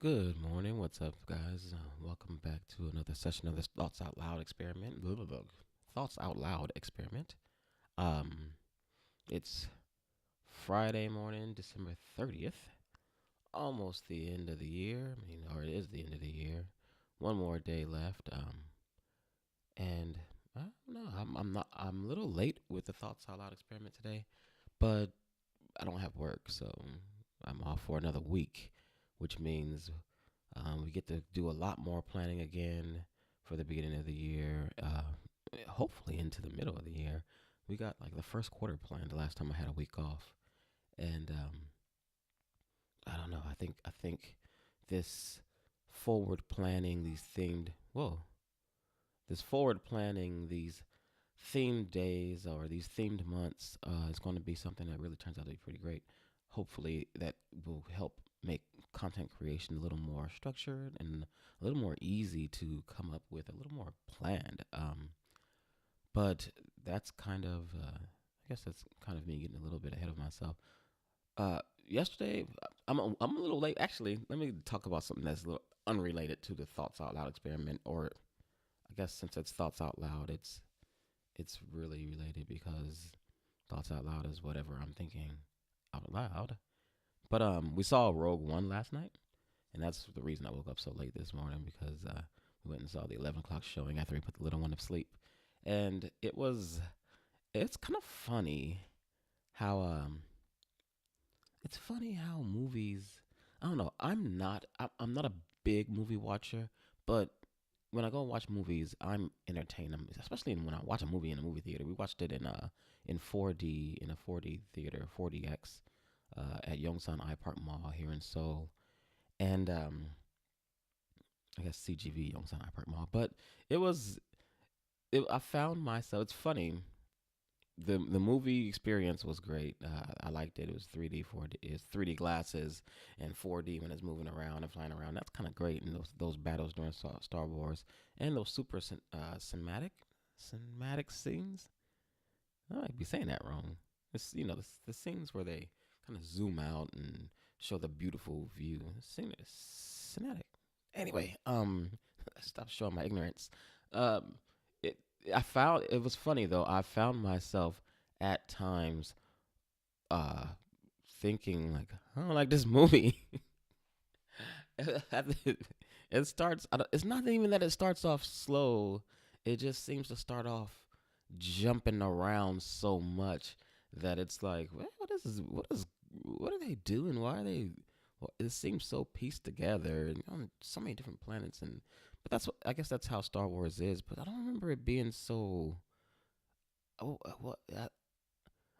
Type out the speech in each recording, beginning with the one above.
Good morning. What's up, guys? Welcome back to another session of this Thoughts Out Loud experiment. Blah, blah, blah. Thoughts Out Loud experiment. Um, it's Friday morning, December 30th. Almost the end of the year. Or it is the end of the year. One more day left. And I don't know. I'm not. I'm a little late with the Thoughts Out Loud experiment today, but I don't have work, so I'm off for another week, which means we get to do a lot more planning again for the beginning of the year, hopefully into the middle of the year. We got like the first quarter planned the last time I had a week off, and I don't know. I think this forward planning, this forward planning, these themed days or these themed months is going to be something that really turns out to be pretty great. Hopefully, that will help make content creation a little more structured and a little more easy to come up with, a little more planned. But that's I guess that's kind of me getting a little bit ahead of myself. Yesterday, I'm a little late. Actually, let me talk about something that's a little unrelated to the Thoughts Out Loud experiment, or I guess since it's Thoughts Out Loud, it's really related because thoughts out loud is whatever I'm thinking out loud. But we saw Rogue One last night, and that's the reason I woke up so late this morning because we went and saw the 11 o'clock showing after we put the little one to sleep, and it's kind of funny how it's funny how movies. I don't know. I'm not a big movie watcher, but when I go and watch movies, I'm entertained. Especially when I watch a movie in a movie theater. We watched it in 4D in a 4D theater, 4DX, at Yongsan I Park Mall here in Seoul, and I guess CGV Yongsan I Park Mall. But it was I found myself. It's funny. The movie experience was great. I liked it. It was 3D, 4D. It's 3D glasses and 4D when it's moving around and flying around. That's kind of great. And those battles during Star Wars and those super cinematic scenes. I might be saying that wrong. It's the scenes where they kind of zoom out and show the beautiful view. Cinematic. Anyway, stop showing my ignorance. Um, it I found it was funny though. I found myself at times uh thinking like I don't like this movie. It starts. It's not even that it starts off slow. It just seems to start off jumping around so much that it's like, well, what are they doing? Why are they? Well, it seems so pieced together and on so many different planets. And but I guess that's how Star Wars is. But I don't remember it being so. Oh, what?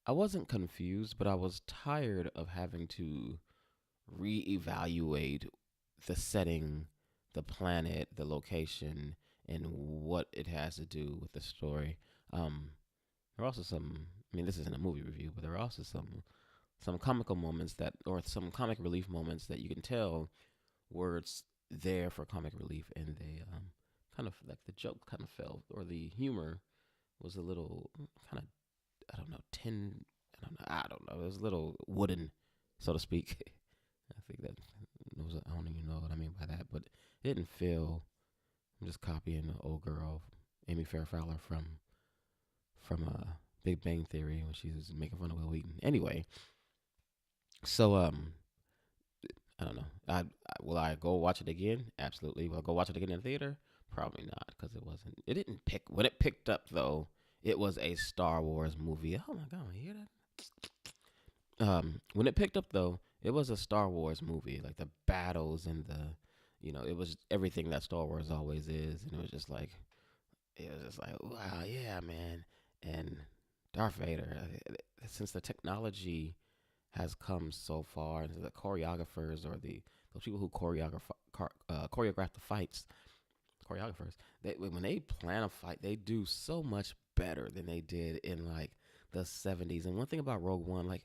I wasn't confused, but I was tired of having to reevaluate the setting, the planet, the location, and what it has to do with the story. There are also some. I mean, this isn't a movie review, but there are also some comical moments or some comic relief moments that you can tell were it's there for comic relief, and they kind of like the joke kind of fell, or the humor was a little kind of I don't know tin. I don't know. It was a little wooden, so to speak. I think that I don't even know what I mean by that, but it didn't feel. I'm just copying the old girl, Amy Fairfowler from Big Bang Theory when she was making fun of Will Wheaton. Anyway, so I don't know. Will I go watch it again? Absolutely. Will I go watch it again in the theater? Probably not, because it wasn't. It didn't pick when it picked up though. It was a Star Wars movie. Oh my god, you hear that? When it picked up though, it was a Star Wars movie. Like the battles and it was everything that Star Wars always is, and it was just like, wow, yeah, man. And Darth Vader, since the technology has come so far, and the choreographers or those people who choreograph the fights, choreographers, when they plan a fight, they do so much better than they did in like the 70s. And one thing about Rogue One, like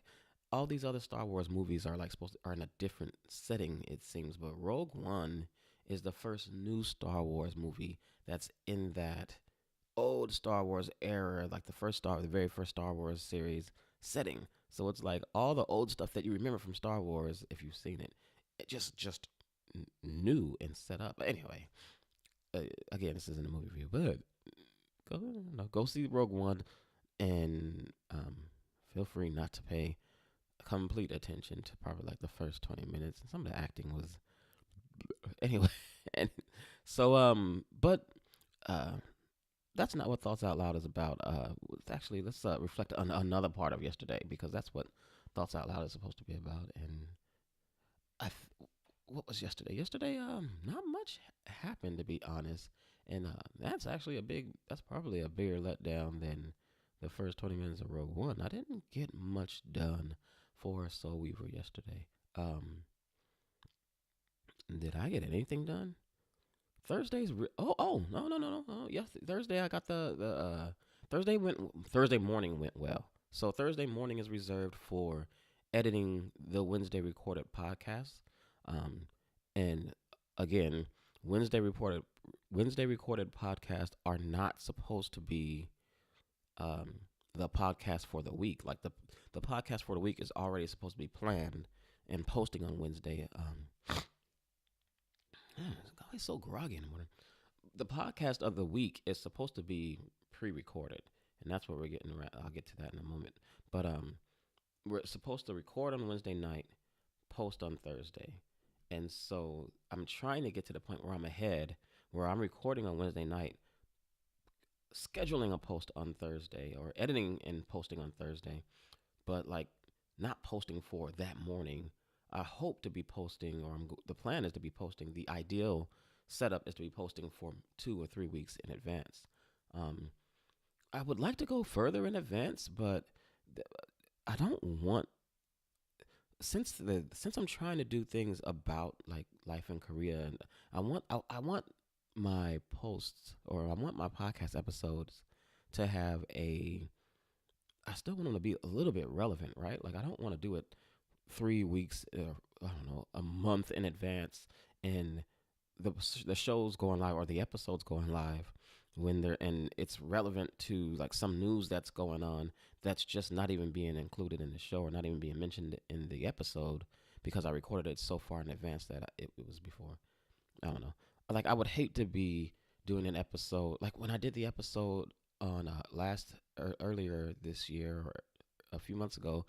all these other Star Wars movies are like are in a different setting, it seems, but Rogue One is the first new Star Wars movie that's in that old Star Wars era, like the very first Star Wars series setting. So it's like all the old stuff that you remember from Star Wars, if you've seen it, it just new and set up. But anyway, uh, again, this isn't a movie review, but go see Rogue One and feel free not to pay complete attention to probably like the first 20 minutes. And some of the acting was anyway. And so but uh that's not what Thoughts Out Loud is about. Actually, let's reflect on another part of yesterday because that's what Thoughts Out Loud is supposed to be about. And what was yesterday? Yesterday, not much happened to be honest, and that's actually that's probably a bigger letdown than the first 20 minutes of Rogue One. I didn't get much done for Soul Weaver yesterday. Um, did I get anything done? No. Yes, Thursday I got the Thursday morning went well. So Thursday morning is reserved for editing the Wednesday recorded podcast. Um, and again, Wednesday recorded podcasts are not supposed to be um the podcast for the week. Like the podcast for the week is already supposed to be planned and posting on Wednesday. It's always so groggy in the morning. The podcast of the week is supposed to be pre-recorded, and that's what we're getting around. I'll get to that in a moment. But we're supposed to record on Wednesday night, post on Thursday, and so I'm trying to get to the point where I'm ahead, where I'm recording on Wednesday night, scheduling a post on Thursday, or editing and posting on Thursday, but like not posting for that morning. I hope to be posting, or the plan is to be posting. The ideal setup is to be posting for 2 or 3 weeks in advance. Um, I would like to go further in advance, but th- I don't want since I'm trying to do things about like life in Korea, and I want my posts, or I want my podcast episodes to have a. I still want them to be a little bit relevant, right? Like I don't want to do it 3 weeks, I don't know, a month in advance, and the show's going live or the episode's going live when they're and it's relevant to like some news that's going on that's just not even being included in the show or not even being mentioned in the episode because I recorded it so far in advance that it was before. I don't know. Like I would hate to be doing an episode like when I did the episode on earlier this year or a few months ago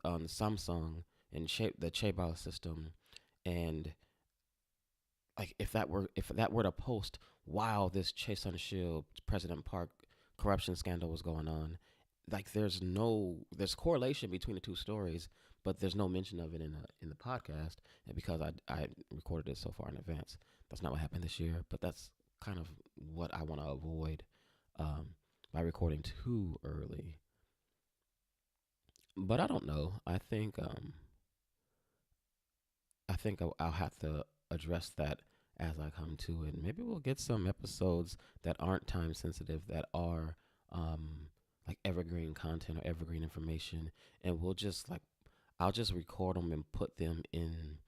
on Samsung and the Chaebol system, and like if that were to post while this Chaesun Shield President Park corruption scandal was going on, like there's correlation between the two stories, but there's no mention of it in the podcast, and because I recorded it so far in advance. That's not what happened this year, but that's kind of what I want to avoid um, by recording too early. But I don't know. I'll have to address that as I come to it. Maybe we'll get some episodes that aren't time sensitive, that are like evergreen content or evergreen information, and I'll just record them and put them in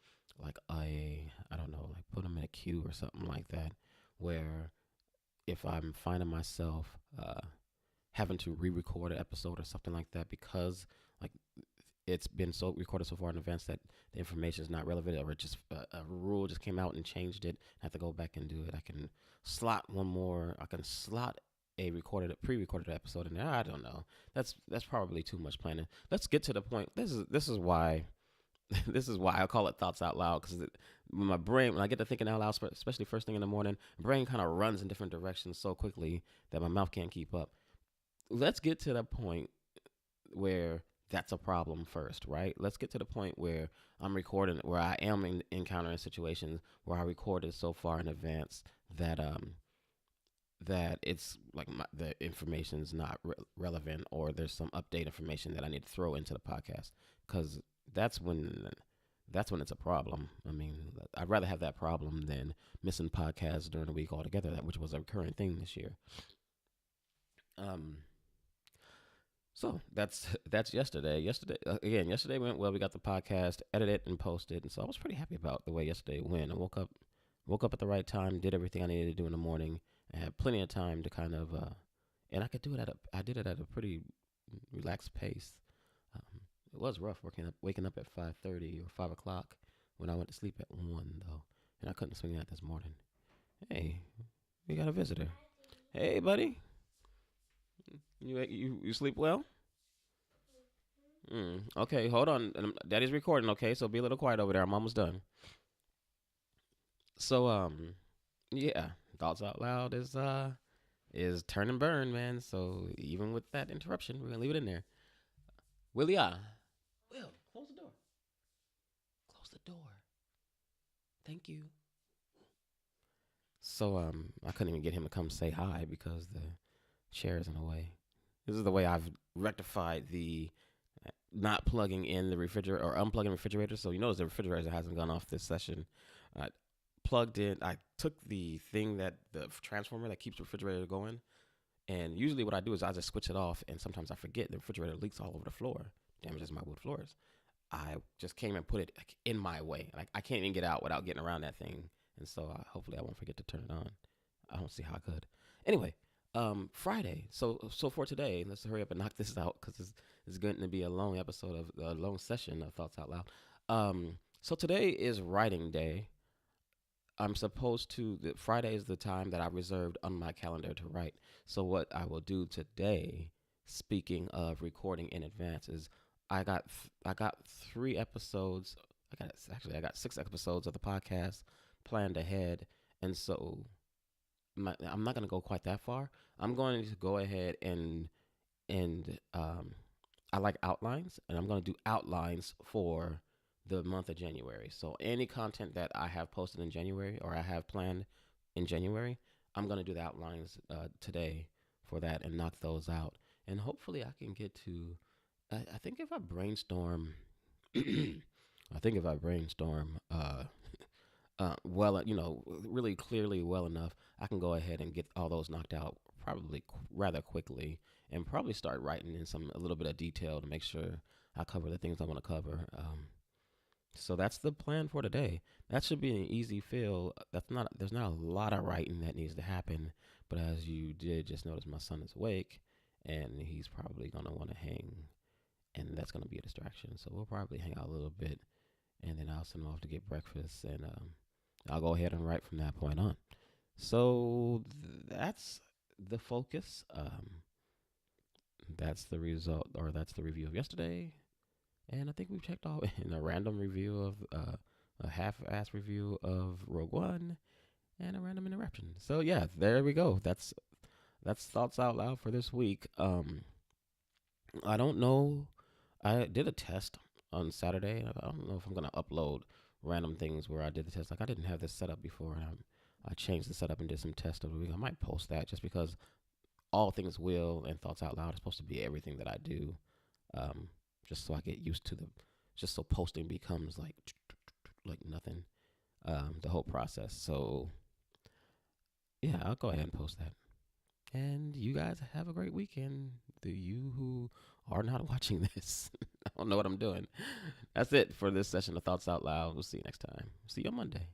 like I don't know, like put them in a queue or something like that, where if I'm finding myself having to re-record an episode or something like that because like it's been so recorded so far in advance that the information is not relevant, or just a rule just came out and changed it. I have to go back and do it. I can slot one more. I can slot a pre-recorded episode in there. I don't know. That's probably too much planning. Let's get to the point. This is why this is why I call it Thoughts Out Loud, because my brain, when I get to thinking out loud, especially first thing in the morning, brain kind of runs in different directions so quickly that my mouth can't keep up. Let's get to the point where that's a problem first, right? Let's get to the point where I'm recording, where I am encountering situations where I recorded so far in advance that that it's like the information is not relevant, or there's some update information that I need to throw into the podcast, because that's when it's a problem. I mean, I'd rather have that problem than missing podcasts during the week altogether, which was a recurring thing this year. Um, So that's yesterday. Yesterday went well. We got the podcast edited and posted, and so I was pretty happy about the way yesterday went. I woke up at the right time, did everything I needed to do in the morning, and had plenty of time to kind of, and I did it at a pretty relaxed pace. It was rough waking up at 5:30 or 5 o'clock when I went to sleep at 1 though, and I couldn't swing that this morning. Hey, we got a visitor. Hey, buddy. You sleep well? Okay, hold on. Daddy's recording. Okay, so be a little quiet over there. I'm almost done. So yeah, thoughts out loud is turn and burn, man. So even with that interruption, we're gonna leave it in there. Willie, Will, close the door. Close the door. Thank you. So I couldn't even get him to come say hi because the chair is in the way. This is the way I've rectified the not plugging in the refrigerator or unplugging the refrigerator. So you notice the refrigerator hasn't gone off this session. I plugged in. I took the thing that the transformer that keeps the refrigerator going, and usually what I do is I just switch it off, and sometimes I forget the refrigerator leaks all over the floor, damages my wood floors. I just came and put it like in my way. Like I can't even get out without getting around that thing, and so hopefully I won't forget to turn it on. I don't see how I could. Anyway, Friday. So for today, let's hurry up and knock this out because it's going to be a long episode of a long session of Thoughts Out Loud. So today is writing day. I'm supposed to. Friday is the time that I reserved on my calendar to write. So what I will do today, speaking of recording in advance, is I got 3 episodes. I got 6 episodes of the podcast planned ahead, and so I'm not gonna go quite that far. I'm going to go ahead and I like outlines, and I'm gonna do outlines for the month of January. So any content that I have posted in January or I have planned in January, I'm gonna do the outlines today for that and knock those out. And hopefully I can get to. I think if I brainstorm, I think if I brainstorm well, really clearly well enough, I can go ahead and get all those knocked out probably rather quickly, and probably start writing in a little bit of detail to make sure I cover the things I want to cover. So that's the plan for today. That should be an easy fill. There's not a lot of writing that needs to happen, but as you did just notice, my son is awake, and he's probably gonna want to hang, and that's gonna be a distraction. So we'll probably hang out a little bit, and then I'll send him off to get breakfast, and I'll go ahead and write from that point on. So that's the focus. That's the result, or that's the review of yesterday. And I think we've checked all in a random review of a half-ass review of Rogue One, and a random interruption. So yeah, there we go. That's thoughts out loud for this week. I don't know. I did a test on Saturday. I don't know if I'm gonna upload random things where I did the test. Like I didn't have this set up before, and I changed the setup and did some tests over the week. I might post that just because all things will and thoughts out loud is supposed to be everything that I do. Just so I get used to just so posting becomes like nothing. The whole process. So yeah, I'll go ahead and post that. And you guys have a great weekend. You who are not watching this, I don't know what I'm doing. That's it for this session of Thoughts Out Loud. We'll see you next time. See you on Monday.